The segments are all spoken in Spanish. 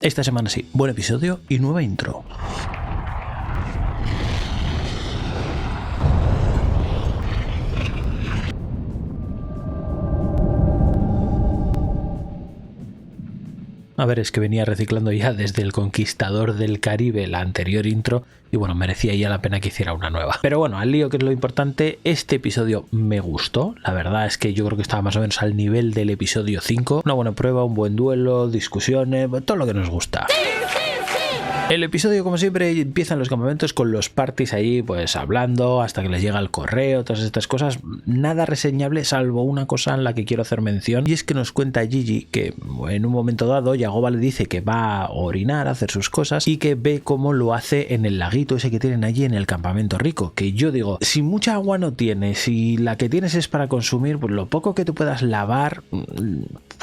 Esta semana sí, buen episodio y nueva intro. A ver, es que venía reciclando ya desde El Conquistador del Caribe la anterior intro y bueno, merecía ya la pena que hiciera una nueva. Pero bueno, al lío, que es lo importante, este episodio me gustó. La verdad es que yo creo que estaba más o menos al nivel del episodio 5. Una buena prueba, un buen duelo, discusiones, todo lo que nos gusta. El episodio, como siempre, empieza en los campamentos con los parties ahí, pues hablando hasta que les llega el correo, todas estas cosas. Nada reseñable, salvo una cosa en la que quiero hacer mención, y es que nos cuenta Gigi que en un momento dado Yagoba le dice que va a orinar, a hacer sus cosas, y que ve cómo lo hace en el laguito ese que tienen allí en el campamento rico. Que yo digo, si mucha agua no tienes y la que tienes es para consumir, pues lo poco que te puedas lavar,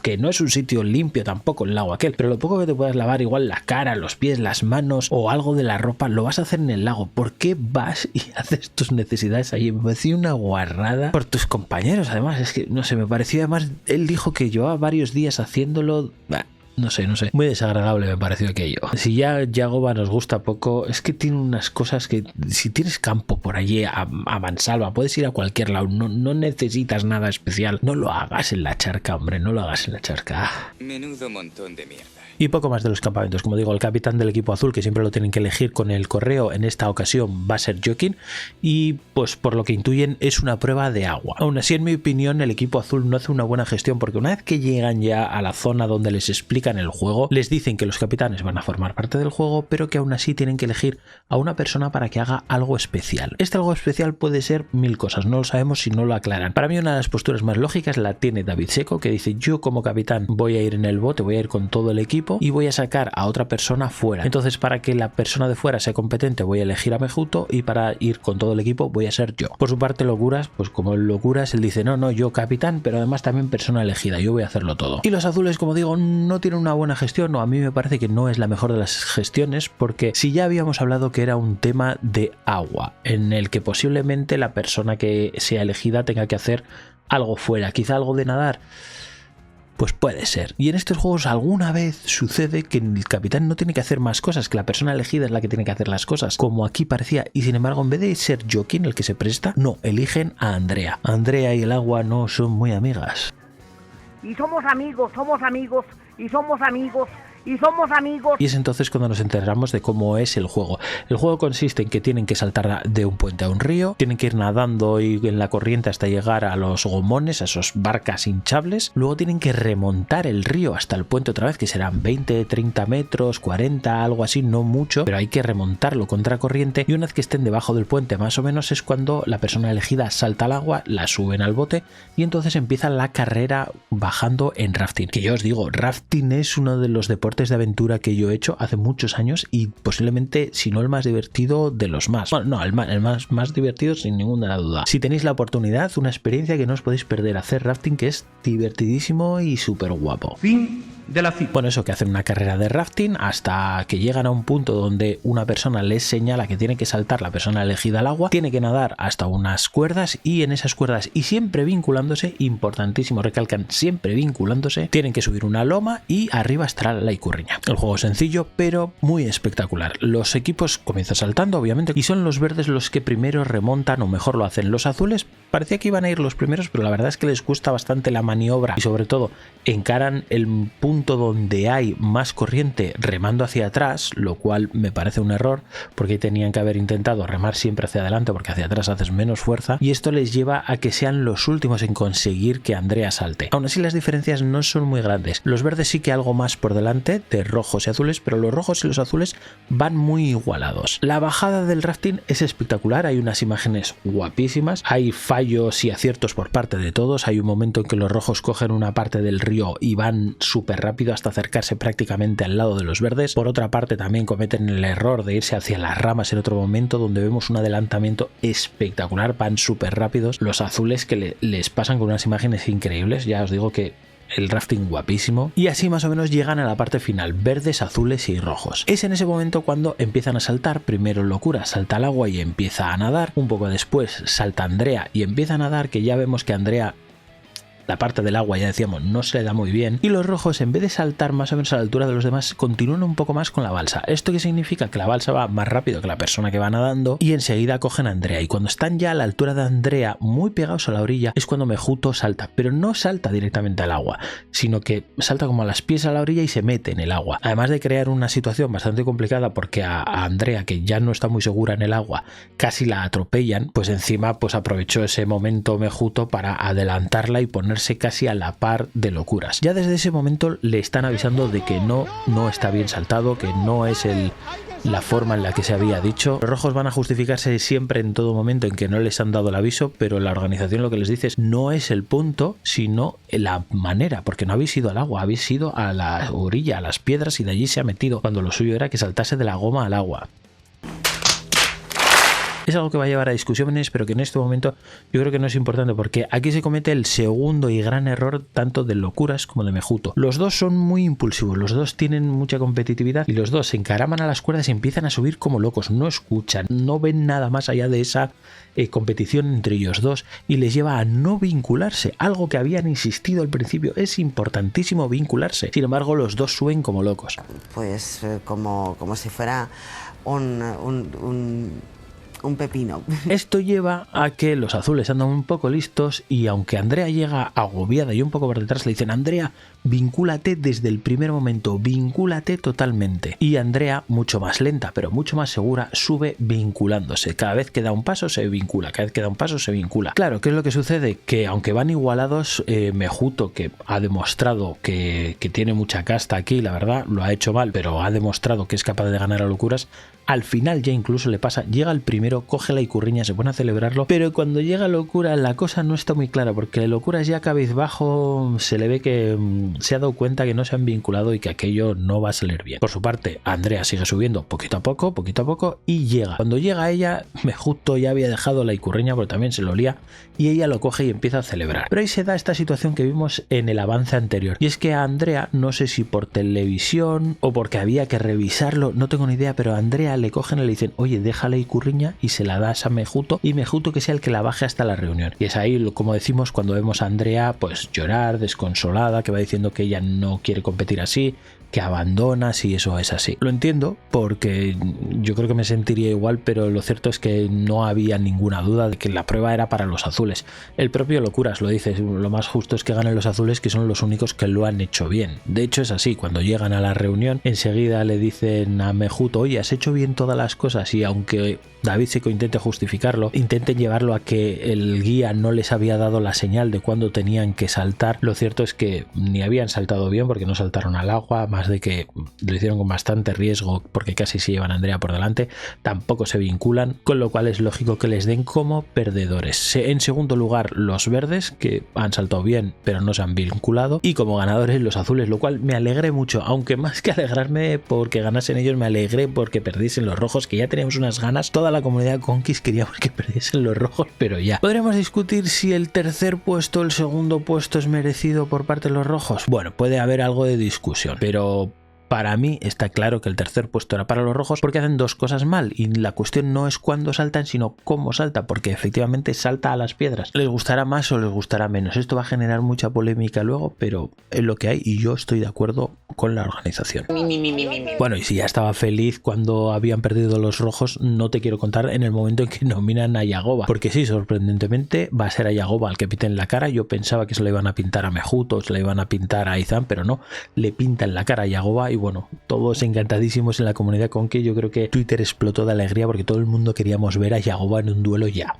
que no es un sitio limpio tampoco el lago aquel, pero lo poco que te puedas lavar, igual la cara, los pies, las manos o algo de la ropa, lo vas a hacer en el lago. ¿Por qué vas y haces tus necesidades allí? Me pareció una guarrada por tus compañeros. Además, es que no sé, me pareció, además él dijo que llevaba varios días haciéndolo. No sé, muy desagradable me pareció aquello. Si ya Yagoba nos gusta poco, es que tiene unas cosas que, si tienes campo por allí a mansalva, puedes ir a cualquier lado, no necesitas nada especial. No lo hagas en la charca, hombre, no lo hagas en la charca. Menudo montón de mierda. Y poco más de los campamentos. Como digo, el capitán del equipo azul, que siempre lo tienen que elegir con el correo, en esta ocasión va a ser Jokin, y pues por lo que intuyen es una prueba de agua. Aún así, en mi opinión, el equipo azul no hace una buena gestión, porque una vez que llegan ya a la zona donde les explican el juego, les dicen que los capitanes van a formar parte del juego, pero que aún así tienen que elegir a una persona para que haga algo especial. Este algo especial puede ser mil cosas, no lo sabemos si no lo aclaran. Para mí una de las posturas más lógicas la tiene David Seco, que dice: yo como capitán voy a ir en el bote, voy a ir con todo el equipo y voy a sacar a otra persona fuera. Entonces, para que la persona de fuera sea competente, voy a elegir a Mejuto, y para ir con todo el equipo voy a ser yo. Por su parte, Locuras, pues como Locuras, él dice: no, yo capitán, pero además también persona elegida, yo voy a hacerlo todo. Y los azules, como digo, no tienen una buena gestión, o a mí me parece que no es la mejor de las gestiones, porque si ya habíamos hablado que era un tema de agua, en el que posiblemente la persona que sea elegida tenga que hacer algo fuera, quizá algo de nadar, pues puede ser. Y en estos juegos alguna vez sucede que el capitán no tiene que hacer más cosas, que la persona elegida es la que tiene que hacer las cosas, como aquí parecía, y sin embargo, en vez de ser Jokin el que se presta, no, eligen a Andrea. Andrea y el agua no son muy amigas. Y somos amigos, y somos amigos. Y es entonces cuando nos enteramos de cómo es el juego. El juego consiste en que tienen que saltar de un puente a un río, tienen que ir nadando y en la corriente hasta llegar a los gomones, a esas barcas hinchables, luego tienen que remontar el río hasta el puente otra vez, que serán 20, 30 metros, 40, algo así, no mucho, pero hay que remontarlo contra corriente, y una vez que estén debajo del puente más o menos es cuando la persona elegida salta al agua, la suben al bote y entonces empieza la carrera bajando en rafting. Que yo os digo, rafting es uno de los deportes de aventura que yo he hecho hace muchos años y posiblemente, si no el más divertido, de los más. Bueno, no, el más divertido sin ninguna duda. Si tenéis la oportunidad, una experiencia que no os podéis perder, hacer rafting, que es divertidísimo y súper guapo. Fin de la cita. Bueno, eso, que hacen una carrera de rafting hasta que llegan a un punto donde una persona les señala que tiene que saltar, la persona elegida, al agua, tiene que nadar hasta unas cuerdas, y en esas cuerdas, y siempre vinculándose, importantísimo, recalcan, siempre vinculándose, tienen que subir una loma y arriba estará la icurriña. El juego es sencillo pero muy espectacular. Los equipos comienzan saltando, obviamente, y son los verdes los que primero remontan, o mejor lo hacen. Los azules parecía que iban a ir los primeros, pero la verdad es que les cuesta bastante la maniobra y sobre todo encaran el punto donde hay más corriente remando hacia atrás, lo cual me parece un error, porque tenían que haber intentado remar siempre hacia adelante, porque hacia atrás haces menos fuerza, y esto les lleva a que sean los últimos en conseguir que Andrea salte. Aún así, las diferencias no son muy grandes. Los verdes sí que algo más por delante de rojos y azules, pero los rojos y los azules van muy igualados. La bajada del rafting es espectacular, hay unas imágenes guapísimas, hay fallos y aciertos por parte de todos. Hay un momento en que los rojos cogen una parte del río y van súper rápido hasta acercarse prácticamente al lado de los verdes. Por otra parte, también cometen el error de irse hacia las ramas en otro momento, donde vemos un adelantamiento espectacular, van súper rápidos. Los azules que les pasan con unas imágenes increíbles, ya os digo que el rafting guapísimo, y así más o menos llegan a la parte final, verdes, azules y rojos. Es en ese momento cuando empiezan a saltar. Primero Locura salta al agua y empieza a nadar, un poco después salta Andrea y empieza a nadar, que ya vemos que Andrea la parte del agua, ya decíamos, no se le da muy bien, y los rojos, en vez de saltar más o menos a la altura de los demás, continúan un poco más con la balsa. ¿Esto qué significa? Que la balsa va más rápido que la persona que va nadando y enseguida cogen a Andrea, y cuando están ya a la altura de Andrea, muy pegados a la orilla, es cuando Mejuto salta, pero no salta directamente al agua, sino que salta como a las pies a la orilla y se mete en el agua. Además de crear una situación bastante complicada porque a Andrea, que ya no está muy segura en el agua, casi la atropellan, pues encima pues aprovechó ese momento Mejuto para adelantarla y ponerse casi a la par de Locuras. Ya desde ese momento le están avisando de que no está bien saltado, que no es la forma en la que se había dicho. Los rojos van a justificarse siempre en todo momento en que no les han dado el aviso, pero la organización lo que les dice es no es el punto, sino la manera, porque no habéis ido al agua, habéis ido a la orilla, a las piedras, y de allí se ha metido, cuando lo suyo era que saltase de la goma al agua. Es algo que va a llevar a discusiones, pero que en este momento yo creo que no es importante, porque aquí se comete el segundo y gran error tanto de Locuras como de Mejuto. Los dos son muy impulsivos, los dos tienen mucha competitividad y los dos se encaraman a las cuerdas y empiezan a subir como locos, no escuchan, no ven nada más allá de esa competición entre ellos dos, y les lleva a no vincularse, algo que habían insistido al principio. Es importantísimo vincularse, sin embargo los dos suben como locos. Pues como si fuera un pepino. Esto lleva a que los azules andan un poco listos, y aunque Andrea llega agobiada y un poco por detrás, le dicen: Andrea, vincúlate desde el primer momento, vincúlate totalmente. Y Andrea, mucho más lenta pero mucho más segura, sube vinculándose. Cada vez que da un paso se vincula, cada vez que da un paso se vincula. Claro, ¿qué es lo que sucede? Que aunque van igualados, Mejuto, que ha demostrado que tiene mucha casta aquí, la verdad, lo ha hecho mal, pero ha demostrado que es capaz de ganar a Locuras. Al final ya incluso le pasa, llega el primero, coge la icurriña, se pone a celebrarlo, pero cuando llega Locuras la cosa no está muy clara, porque Locuras ya cabizbajo se le ve que se ha dado cuenta que no se han vinculado y que aquello no va a salir bien. Por su parte, Andrea sigue subiendo poquito a poco, y llega. Cuando llega ella, Mejuto ya había dejado la icurriña porque también se lo olía, y ella lo coge y empieza a celebrar. Pero ahí se da esta situación que vimos en el avance anterior, y es que a Andrea, no sé si por televisión o porque había que revisarlo, no tengo ni idea, pero a Andrea le cogen y le dicen: oye, déjale icurriña, y se la das a Mejuto, y Mejuto que sea el que la baje hasta la reunión. Y es ahí, como decimos, cuando vemos a Andrea pues llorar, desconsolada, que va diciendo que ella no quiere competir así, que abandona si eso es así. Lo entiendo, porque yo creo que me sentiría igual, pero lo cierto es que no había ninguna duda de que la prueba era para los azules. El propio Locuras lo dice: lo más justo es que ganen los azules, que son los únicos que lo han hecho bien. De hecho es así, cuando llegan a la reunión enseguida le dicen a Mejuto: oye, has hecho bien todas las cosas, y aunque David Seco intente justificarlo, intenten llevarlo a que el guía no les había dado la señal de cuándo tenían que saltar, lo cierto es que ni habían saltado bien porque no saltaron al agua, más de que lo hicieron con bastante riesgo porque casi se llevan a Andrea por delante, tampoco se vinculan, con lo cual es lógico que les den como perdedores. En segundo lugar, los verdes, que han saltado bien pero no se han vinculado, y como ganadores los azules, lo cual me alegré mucho, aunque más que alegrarme porque ganasen ellos, me alegré porque perdiesen los rojos, que ya teníamos unas ganas, toda la comunidad Conquist queríamos que perdiesen los rojos, pero ya. ¿Podremos discutir si el tercer puesto o el segundo puesto es merecido por parte de los rojos? Bueno, puede haber algo de discusión, pero para mí está claro que el tercer puesto era para los rojos, porque hacen dos cosas mal, y la cuestión no es cuándo saltan, sino cómo salta, porque efectivamente salta a las piedras. Les gustará más o les gustará menos, esto va a generar mucha polémica luego, pero es lo que hay, y yo estoy de acuerdo con la organización. Bueno, y si ya estaba feliz cuando habían perdido los rojos, no te quiero contar en el momento en que nominan a Yagoba, porque sí, sorprendentemente va a ser a Yagoba al que pinten la cara. Yo pensaba que se le iban a pintar a Mejuto, se le iban a pintar a Izan, pero no, le pintan la cara a Yagoba. Y bueno, todos encantadísimos en la comunidad Conquist. Yo creo que Twitter explotó de alegría porque todo el mundo queríamos ver a Yagoba en un duelo ya.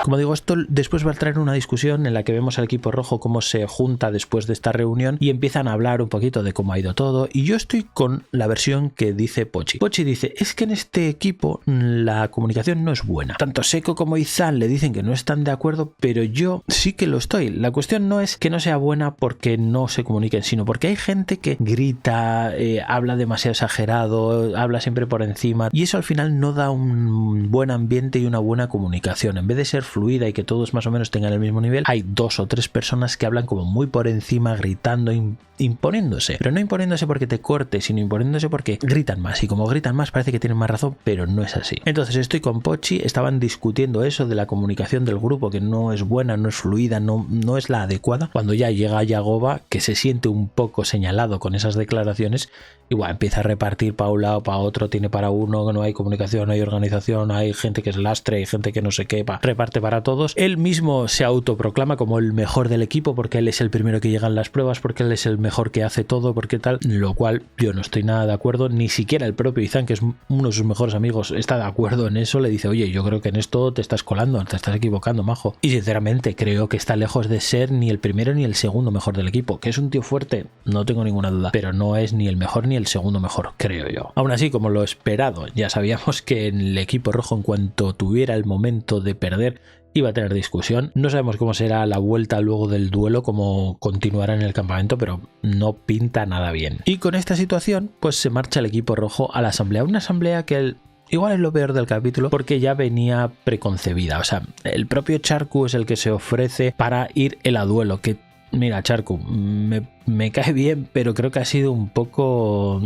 Como digo, esto después va a traer una discusión en la que vemos al equipo rojo cómo se junta después de esta reunión y empiezan a hablar un poquito de cómo ha ido todo, y yo estoy con la versión que dice Pochi. Pochi dice: es que en este equipo la comunicación no es buena. Tanto Seco como Izan le dicen que no están de acuerdo, pero yo sí que lo estoy. La cuestión no es que no sea buena porque no se comuniquen, sino porque hay gente que grita, habla demasiado exagerado, habla siempre por encima, y eso al final no da un buen ambiente y una buena comunicación. En vez de ser fluida y que todos más o menos tengan el mismo nivel, hay 2 o 3 personas que hablan como muy por encima, gritando, imponiéndose. Pero no imponiéndose porque te corte, sino imponiéndose porque gritan más. Y como gritan más parece que tienen más razón, pero no es así. Entonces estoy con Pochi, estaban discutiendo eso de la comunicación del grupo, que no es buena, no es fluida, no es la adecuada. Cuando ya llega Yagoba, que se siente un poco señalado con esas declaraciones, igual empieza a repartir para un lado, para otro, tiene para uno, no hay comunicación, no hay organización, hay gente que es lastre, hay gente que no sé qué, reparte para todos. Él mismo se autoproclama como el mejor del equipo porque él es el primero que llega en las pruebas, porque él es el mejor que hace todo, porque tal, lo cual yo no estoy nada de acuerdo, ni siquiera el propio Izan, que es uno de sus mejores amigos, está de acuerdo en eso, le dice, oye, yo creo que en esto te estás colando, te estás equivocando, majo. Y sinceramente creo que está lejos de ser ni el primero ni el segundo mejor del equipo, que es un tío fuerte, no tengo ninguna duda, pero no es ni el mejor ni el segundo mejor, creo yo. Aún así, como lo esperado, ya sabíamos que en el equipo rojo, en cuanto tuviera el momento de perder, iba a tener discusión. No sabemos cómo será la vuelta luego del duelo, cómo continuará en el campamento, pero no pinta nada bien. Y con esta situación, pues se marcha el equipo rojo a la asamblea. Una asamblea que igual es lo peor del capítulo porque ya venía preconcebida. O sea, el propio Charku es el que se ofrece para ir él a duelo, que mira, Charku, me cae bien, pero creo que ha sido un poco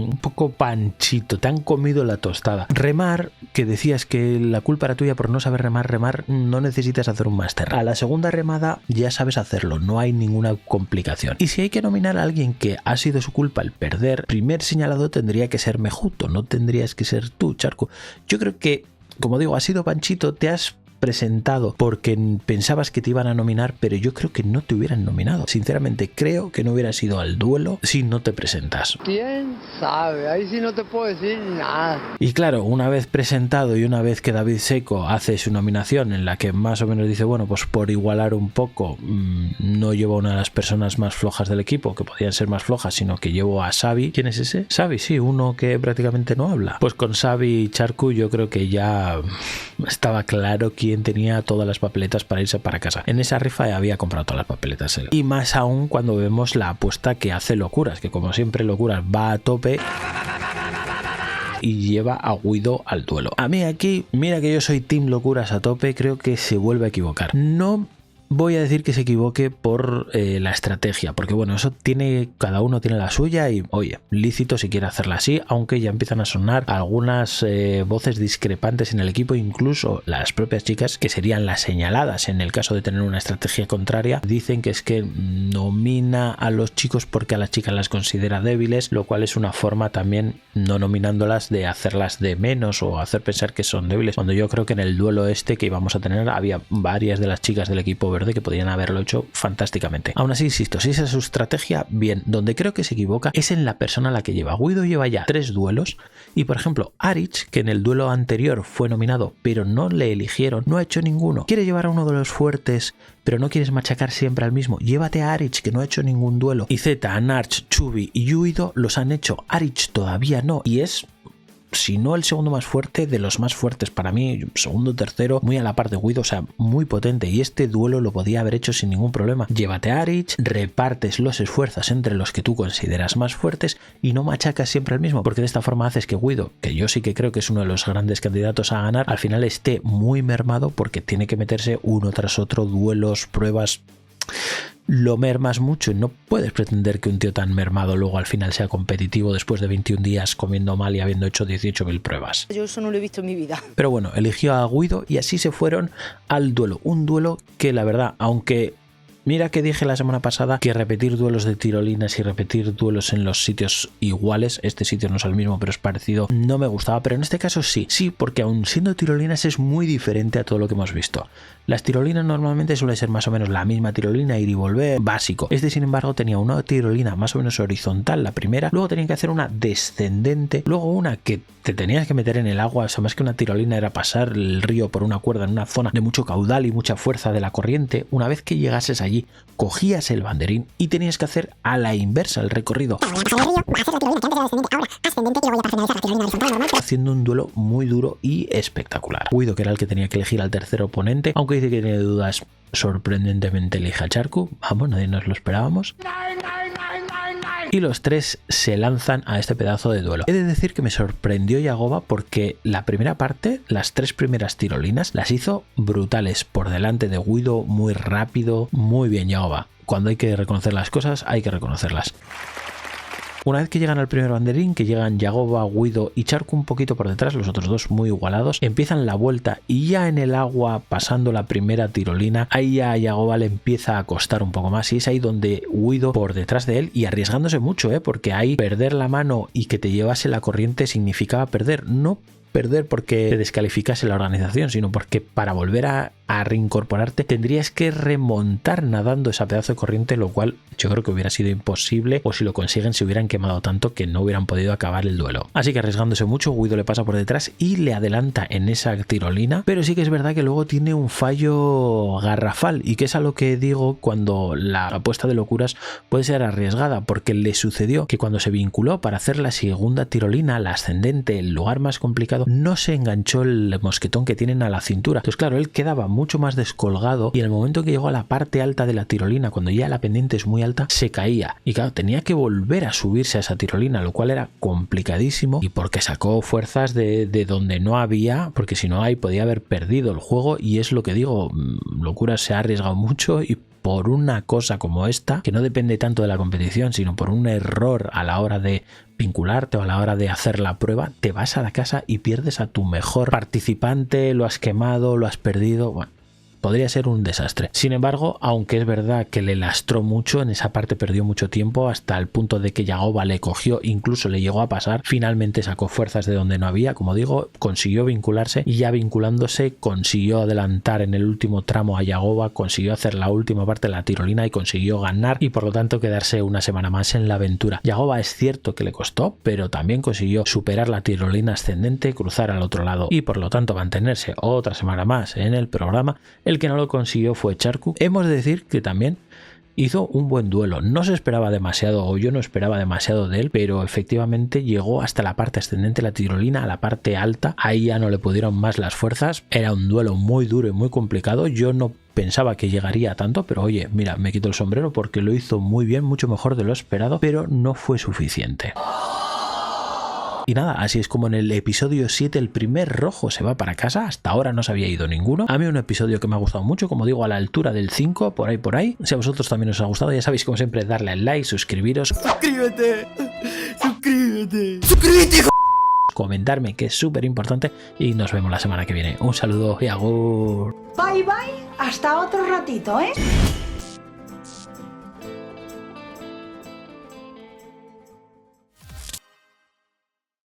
panchito, te han comido la tostada. Remar, que decías que la culpa era tuya por no saber remar, no necesitas hacer un máster. A la segunda remada ya sabes hacerlo, no hay ninguna complicación. Y si hay que nominar a alguien que ha sido su culpa el perder, primer señalado tendría que ser Mejuto, no tendrías que ser tú, Charku. Yo creo que, como digo, ha sido panchito, te has presentado porque pensabas que te iban a nominar, pero yo creo que no te hubieran nominado. Sinceramente, creo que no hubieras ido al duelo si no te presentas. ¿Quién sabe? Ahí sí no te puedo decir nada. Y claro, una vez presentado y una vez que David Seco hace su nominación en la que más o menos dice, bueno, pues por igualar un poco, no llevo a una de las personas más flojas del equipo, que podían ser más flojas, sino que llevo a Xavi. ¿Quién es ese? Xavi, sí, uno que prácticamente no habla. Pues con Xavi y Charku yo creo que ya estaba claro quién tenía todas las papeletas para irse para casa. En esa rifa había comprado todas las papeletas él. Y más aún cuando vemos la apuesta que hace Locuras, que como siempre Locuras va a tope y lleva a Guido al duelo. A mí aquí, mira que yo soy Team Locuras a tope, creo que se vuelve a equivocar. No voy a decir que se equivoque por la estrategia, porque bueno, eso cada uno tiene la suya y oye, lícito si quiere hacerla así, aunque ya empiezan a sonar algunas voces discrepantes en el equipo, incluso las propias chicas que serían las señaladas en el caso de tener una estrategia contraria, dicen que es que nomina a los chicos porque a las chicas las considera débiles, lo cual es una forma también, no nominándolas, de hacerlas de menos o hacer pensar que son débiles, cuando yo creo que en el duelo que íbamos a tener había varias de las chicas del equipo verde que podrían haberlo hecho fantásticamente. Aún así, insisto, si esa es su estrategia, bien. Donde creo que se equivoca es en la persona a la que lleva. Guido lleva ya 3 duelos y, por ejemplo, Aritz, que en el duelo anterior fue nominado pero no le eligieron, no ha hecho ninguno. Quiere llevar a uno de los fuertes pero no quieres machacar siempre al mismo. Llévate a Aritz, que no ha hecho ningún duelo. Y Zeta, Narch, Chubby y Yuido los han hecho. Aritz todavía no. Y es, si no el segundo más fuerte, de los más fuertes para mí, segundo, tercero, muy a la par de Guido, o sea, muy potente, y este duelo lo podía haber hecho sin ningún problema. Llévate a Aritz, repartes los esfuerzos entre los que tú consideras más fuertes y no machacas siempre al mismo, porque de esta forma haces que Guido, que yo sí que creo que es uno de los grandes candidatos a ganar, al final esté muy mermado porque tiene que meterse uno tras otro, duelos, pruebas. Lo mermas mucho y no puedes pretender que un tío tan mermado luego al final sea competitivo después de 21 días comiendo mal y habiendo hecho 18.000 pruebas. Yo eso no lo he visto en mi vida. Pero bueno, eligió a Guido y así se fueron al duelo. Un duelo que la verdad, aunque mira que dije la semana pasada que repetir duelos de tirolinas y repetir duelos en los sitios iguales, este sitio no es el mismo pero es parecido, no me gustaba, pero en este caso sí, porque aun siendo tirolinas es muy diferente a todo lo que hemos visto. Las tirolinas normalmente suele ser más o menos la misma tirolina, ir y volver, básico. Este, sin embargo, tenía una tirolina más o menos horizontal, la primera, luego tenían que hacer una descendente, luego una que te tenías que meter en el agua, o sea, más que una tirolina era pasar el río por una cuerda en una zona de mucho caudal y mucha fuerza de la corriente. Una vez que llegases allí, cogías el banderín y tenías que hacer a la inversa el recorrido, haciendo un duelo muy duro y espectacular. Guido, que era el que tenía que elegir al tercer oponente, aunque dice que tiene dudas, sorprendentemente elige a Charku. Vamos, nadie nos lo esperábamos. y los tres se lanzan a este pedazo de duelo. He de decir que me sorprendió Yagoba porque la primera parte, las 3 primeras tirolinas, las hizo brutales por delante de Guido, muy rápido, muy bien Yagoba. Cuando hay que reconocer las cosas, hay que reconocerlas. Una vez que llegan al primer banderín, que llegan Yagoba, Guido y Charco un poquito por detrás, los otros dos muy igualados, empiezan la vuelta y ya en el agua, pasando la primera tirolina, ahí ya a Yagoba le empieza a costar un poco más y es ahí donde Guido por detrás de él y arriesgándose mucho, porque ahí perder la mano y que te llevase la corriente significaba perder, no perder porque te descalificase la organización, sino porque para volver a reincorporarte tendrías que remontar nadando esa pedazo de corriente, lo cual yo creo que hubiera sido imposible, o si lo consiguen se hubieran quemado tanto que no hubieran podido acabar el duelo. Así que arriesgándose mucho, Guido le pasa por detrás y le adelanta en esa tirolina, pero sí que es verdad que luego tiene un fallo garrafal y que es a lo que digo cuando la apuesta de locuras puede ser arriesgada, porque le sucedió que cuando se vinculó para hacer la segunda tirolina, la ascendente, el lugar más complicado, no se enganchó el mosquetón que tienen a la cintura. Entonces claro, él quedaba mucho más descolgado y en el momento que llegó a la parte alta de la tirolina, cuando ya la pendiente es muy alta, se caía y claro, tenía que volver a subirse a esa tirolina, lo cual era complicadísimo y porque sacó fuerzas de donde no había, porque si no ahí podía haber perdido el juego y es lo que digo, Locuras se ha arriesgado mucho y por una cosa como esta, que no depende tanto de la competición, sino por un error a la hora de vincularte o a la hora de hacer la prueba, te vas a la casa y pierdes a tu mejor participante, lo has quemado, lo has perdido, bueno, podría ser un desastre. Sin embargo, aunque es verdad que le lastró mucho, en esa parte perdió mucho tiempo hasta el punto de que Yagoba le cogió, incluso le llegó a pasar, finalmente sacó fuerzas de donde no había, como digo, consiguió vincularse y ya vinculándose consiguió adelantar en el último tramo a Yagoba, consiguió hacer la última parte de la tirolina y consiguió ganar y por lo tanto quedarse una semana más en la aventura. Yagoba es cierto que le costó, pero también consiguió superar la tirolina ascendente, cruzar al otro lado y por lo tanto mantenerse otra semana más en el programa. El que no lo consiguió fue Charco. Hemos de decir que también hizo un buen duelo. No se esperaba demasiado, o yo no esperaba demasiado de él, pero efectivamente llegó hasta la parte ascendente de la tirolina, a la parte alta. Ahí ya no le pudieron más las fuerzas. Era un duelo muy duro y muy complicado. Yo no pensaba que llegaría a tanto, pero oye, mira, me quito el sombrero porque lo hizo muy bien, mucho mejor de lo esperado, pero no fue suficiente. Y nada, así es como en el episodio 7 el primer rojo se va para casa. Hasta ahora no se había ido ninguno. A mí un episodio que me ha gustado mucho, como digo, a la altura del 5, por ahí. Si a vosotros también os ha gustado, ya sabéis, como siempre, darle al like, suscribiros. ¡Suscríbete! Comentarme, que es súper importante. Y nos vemos la semana que viene. Un saludo y agur. Bye bye, hasta otro ratito, ¿eh?